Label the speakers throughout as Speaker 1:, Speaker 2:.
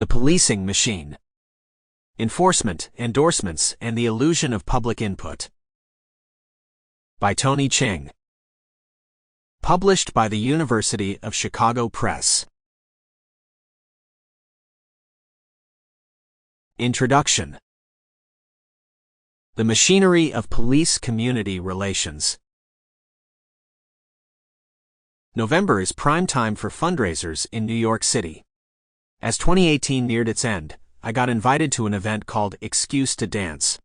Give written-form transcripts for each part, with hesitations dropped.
Speaker 1: The Policing Machine. Enforcement, Endorsements, and the Illusion of Public Input. By Tony Cheng. Published by the University of Chicago Press. Introduction. The Machinery of Police-Community Relations. November is prime time for fundraisers in New York City. As 2018 neared its end, I got invited to an event called Excuse to Dance.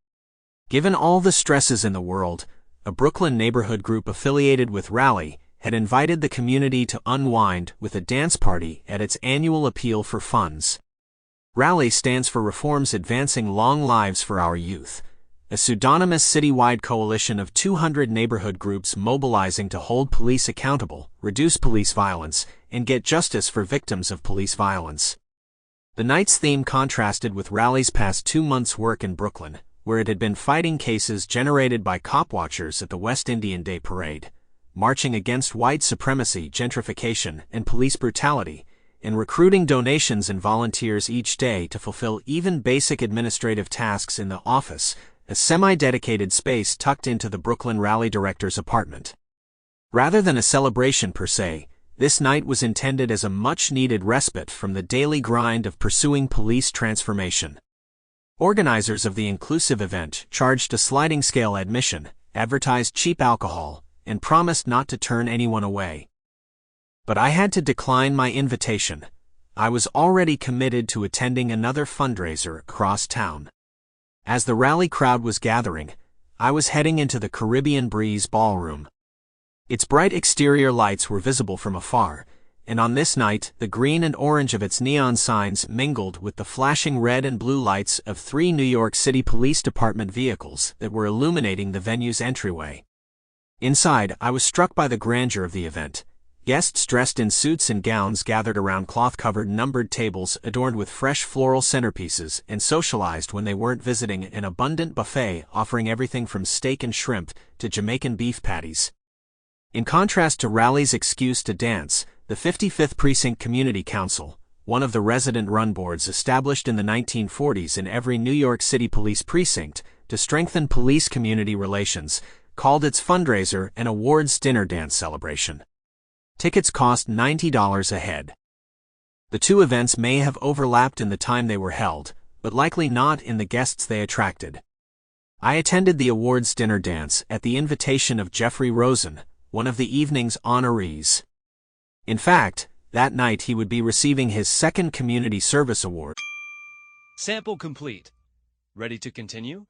Speaker 1: Given all the stresses in the world, a Brooklyn neighborhood group affiliated with Rally had invited the community to unwind with a dance party at its annual appeal for funds. Rally stands for Reforms Advancing Long Lives for Our Youth, a pseudonymous citywide coalition of 200 neighborhood groups mobilizing to hold police accountable, reduce police violence, and get justice for victims of police violence. The night's theme contrasted with Rally's past 2 months' work in Brooklyn, where it had been fighting cases generated by cop watchers at the West Indian Day Parade, marching against white supremacy, gentrification, and police brutality, and recruiting donations and volunteers each day to fulfill even basic administrative tasks in the office, a semi-dedicated space tucked into the Brooklyn Rally director's apartment. Rather than a celebration per se, this night was intended as a much-needed respite from the daily grind of pursuing police transformation. Organizers of the inclusive event charged a sliding-scale admission, advertised cheap alcohol, and promised not to turn anyone away. But I had to decline my invitation. I was already committed to attending another fundraiser across town. As the Rally crowd was gathering, I was heading into the Caribbean Breeze Ballroom. Its bright exterior lights were visible from afar, and on this night the green and orange of its neon signs mingled with the flashing red and blue lights of 3 New York City Police Department vehicles that were illuminating the venue's entryway. Inside, I was struck by the grandeur of the event. Guests dressed in suits and gowns gathered around cloth-covered numbered tables adorned with fresh floral centerpieces and socialized when they weren't visiting an abundant buffet offering everything from steak and shrimp to Jamaican beef patties. In contrast to Rally's Excuse to Dance, the 55th Precinct Community Council, one of the resident-run boards established in the 1940s in every New York City police precinct to strengthen police-community relations, called its fundraiser an awards dinner dance celebration. Tickets cost $90 a head. The two events may have overlapped in the time they were held, but likely not in the guests they attracted. I attended the awards dinner dance at the invitation of Jeffrey Rosen, one of the evening's honorees. In fact, that night he would be receiving his second Community Service Award.
Speaker 2: Sample complete. Ready to continue?